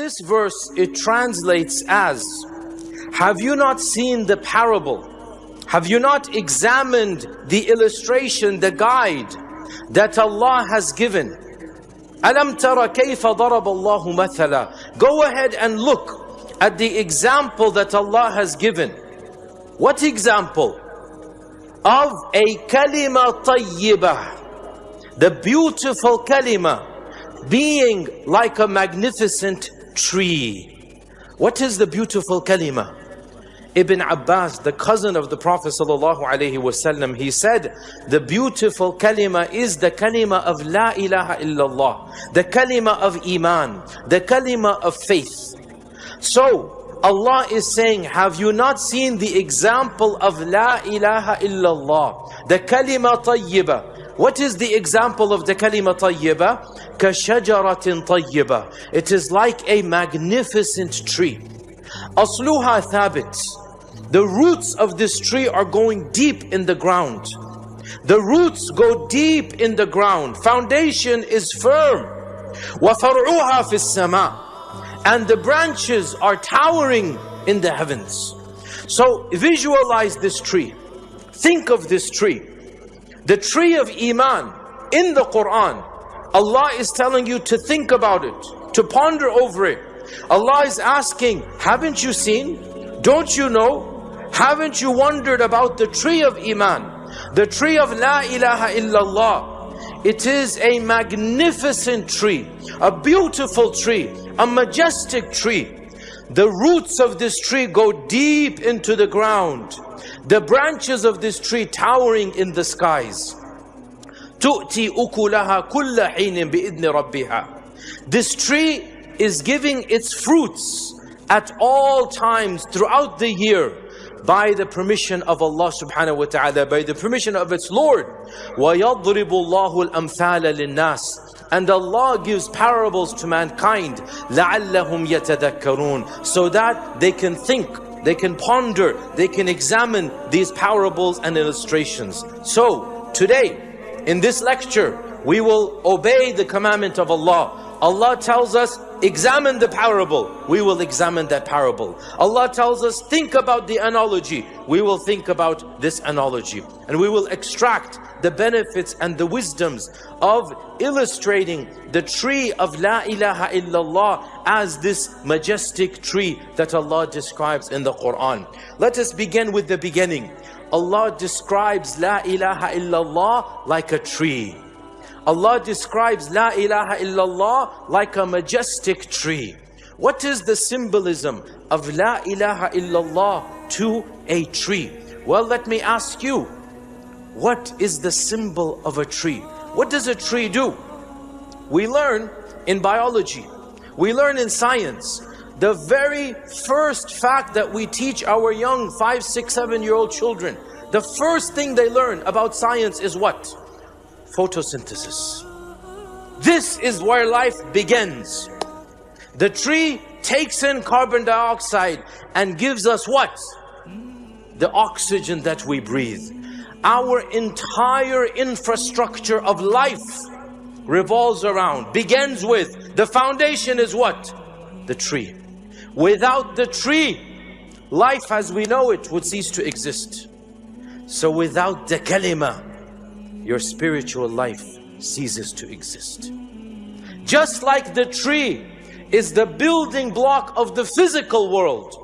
this verse, it translates as, have you not seen the parable? Have you not examined the illustration, the guide that Allah has given? Alam tara kayfa daraba Allahu mathala. Go ahead and look at the example that Allah has given. What example? Of a kalima tayyibah. The beautiful kalima being like a magnificent tree. What is the beautiful kalima? Ibn Abbas, the cousin of the Prophet ﷺ, he said, the beautiful kalima is the kalima of La ilaha illallah, the kalima of Imaan, the kalima of faith. So Allah is saying, have you not seen the example of La ilaha illallah, the kalima tayyibah? What is the example of the kalima tayyibah? Kashajaratin tayyibah. It is like a magnificent tree. Asluha thabit. The roots of this tree are going deep in the ground. The roots go deep in the ground. Foundation is firm. وَفَرْعُوهَا فِي السَّمَاءِ. And the branches are towering in the heavens. So visualize this tree. Think of this tree. The tree of Iman in the Quran. Allah is telling you to think about it, to ponder over it. Allah is asking, haven't you seen? Don't you know? Haven't you wondered about the tree of Iman? The tree of La ilaha illallah. It is a magnificent tree, a beautiful tree, a majestic tree. The roots of this tree go deep into the ground. The branches of this tree towering in the skies. تُؤْتِي أُكُلَهَا كُلَّ حِينٍ بِإِذْنِ رَبِّهَا. This tree is giving its fruits at all times throughout the year by the permission of Allah subhanahu wa ta'ala, by the permission of its Lord. وَيَضْرِبُ اللَّهُ الْأَمْثَالَ لِلنَّاسِ. And Allah gives parables to mankind, لَعَلَّهُمْ يَتَذَكَّرُونَ, so that they can think, they can ponder, they can examine these parables and illustrations. So today, in this lecture, we will obey the commandment of Allah. Allah tells us, examine the parable. We will examine that parable. Allah tells us, think about the analogy. We will think about this analogy. And we will extract the benefits and the wisdoms of illustrating the tree of La ilaha illallah as this majestic tree that Allah describes in the Quran. Let us begin with the beginning. Allah describes La ilaha illallah like a tree. Allah describes La ilaha illallah like a majestic tree. What is the symbolism of La ilaha illallah to a tree? Well, let me ask you, what is the symbol of a tree? What does a tree do? We learn in biology, we learn in science. The very first fact that we teach our young 5, 6, 7-year-old children, the first thing they learn about science is what? Photosynthesis. This is where life begins. The tree takes in carbon dioxide and gives us what? The oxygen that we breathe. Our entire infrastructure of life revolves around, begins with, the foundation is what? The tree. Without the tree, life as we know it would cease to exist. So without the kalima, your spiritual life ceases to exist. Just like the tree is the building block of the physical world,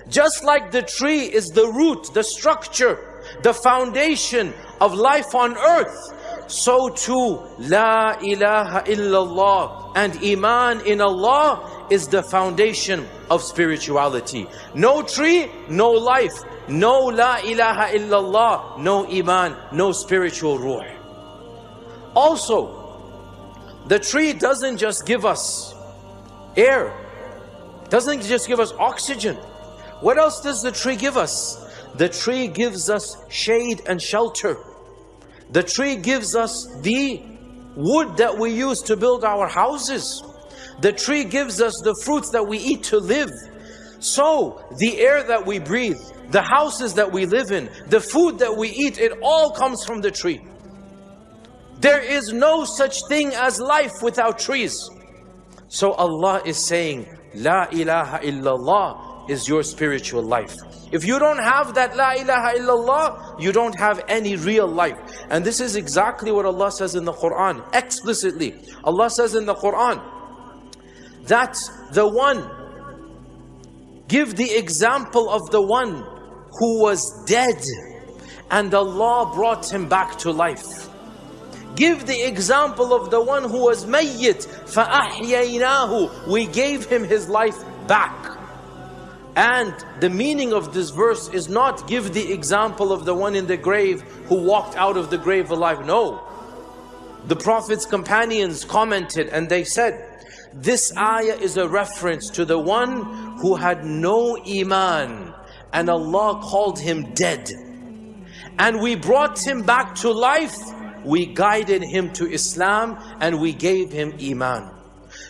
just like the tree is the root, the structure, the foundation of life on earth, so too La ilaha illallah and Iman in Allah is the foundation of spirituality. No tree, no life. No La ilaha illallah, no Iman, no spiritual ruh. Also, the tree doesn't just give us air, doesn't just give us oxygen. What else does the tree give us? The tree gives us shade and shelter. The tree gives us the wood that we use to build our houses. The tree gives us the fruits that we eat to live. So, the air that we breathe, the houses that we live in, the food that we eat, it all comes from the tree. There is no such thing as life without trees. So Allah is saying, La ilaha illallah is your spiritual life. If you don't have that La ilaha illallah, you don't have any real life. And this is exactly what Allah says in the Quran, explicitly. Allah says in the Quran that the one, give the example of the one who was dead and Allah brought him back to life. Give the example of the one who was mayyit, فَأَحْيَيْنَاهُ, we gave him his life back. And the meaning of this verse is not give the example of the one in the grave who walked out of the grave alive. No. The Prophet's companions commented and they said, this ayah is a reference to the one who had no Iman and Allah called him dead. And we brought him back to life, we guided him to Islam and we gave him Iman.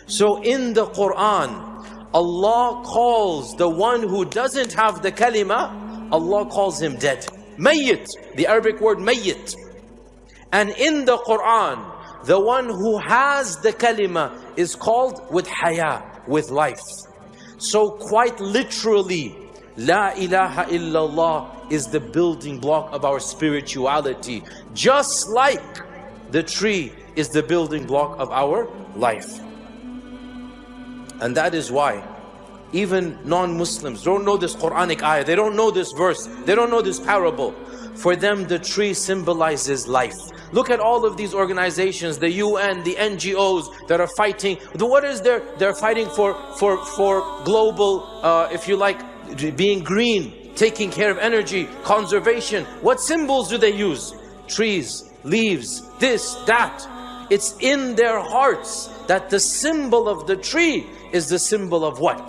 So in the Quran, Allah calls the one who doesn't have the kalima, Allah calls him dead. Mayyit, the Arabic word mayyit. And in the Quran, the one who has the kalima is called with haya, with life. So quite literally, La ilaha illallah is the building block of our spirituality, just like the tree is the building block of our life. And that is why even non-Muslims don't know this Quranic ayah, they don't know this verse, they don't know this parable. For them the tree symbolizes life. Look at all of these organizations, the UN, the NGOs that are fighting. What is they're fighting for global, if you like, being green, taking care of energy, conservation. What symbols do they use? Trees, leaves, this, that. It's in their hearts that the symbol of the tree is the symbol of what?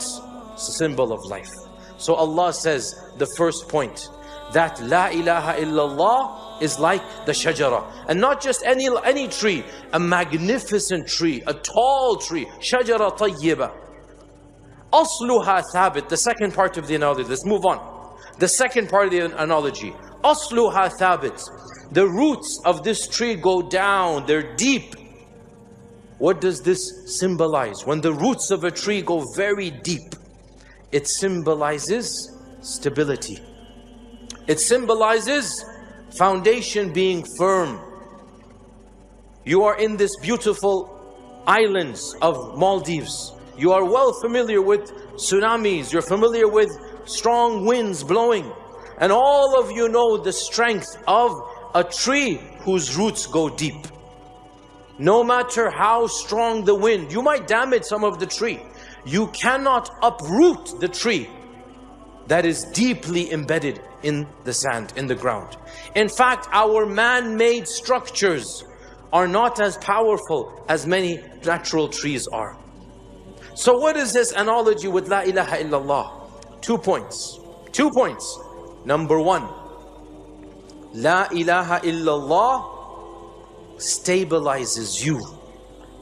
It's the symbol of life. So Allah says, the first point, that La ilaha illallah is like the shajara. And not just any tree, a magnificent tree, a tall tree, shajara tayyiba. Asluha thabit, the second part of the analogy. Let's move on. The second part of the analogy. Asluha thabit. The roots of this tree go down, they're deep. What does this symbolize? When the roots of a tree go very deep, it symbolizes stability. It symbolizes foundation being firm. You are in this beautiful islands of Maldives. You are well familiar with tsunamis. You're familiar with strong winds blowing. And all of you know the strength of a tree whose roots go deep. No matter how strong the wind, you might damage some of the tree. You cannot uproot the tree that is deeply embedded in the sand, in the ground. In fact, our man-made structures are not as powerful as many natural trees are. So what is this analogy with La ilaha illallah? 2 points. 2 points. Number one, La ilaha illallah stabilizes you.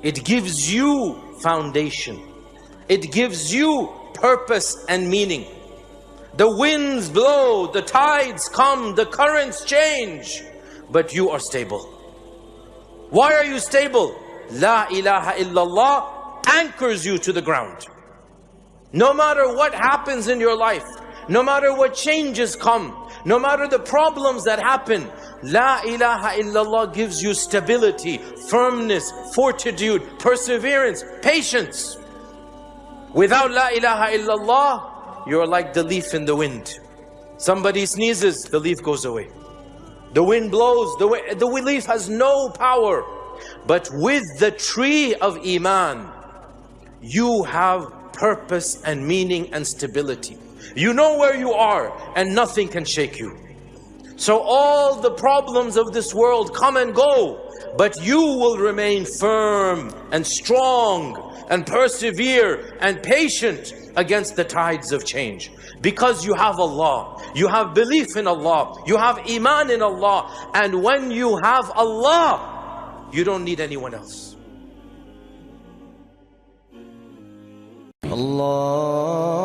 It gives you foundation. It gives you purpose and meaning. The winds blow, the tides come, the currents change, but you are stable. Why are you stable? La ilaha illallah anchors you to the ground. No matter what happens in your life, no matter what changes come, no matter the problems that happen, La ilaha illallah gives you stability, firmness, fortitude, perseverance, patience. Without La ilaha illallah, you're like the leaf in the wind. Somebody sneezes, the leaf goes away. The wind blows, the leaf has no power. But with the tree of Iman, you have purpose and meaning and stability. You know where you are and nothing can shake you. So all the problems of this world come and go, but you will remain firm and strong and persevere and patient against the tides of change. Because you have Allah, you have belief in Allah, you have Iman in Allah. And when you have Allah, you don't need anyone else. Allah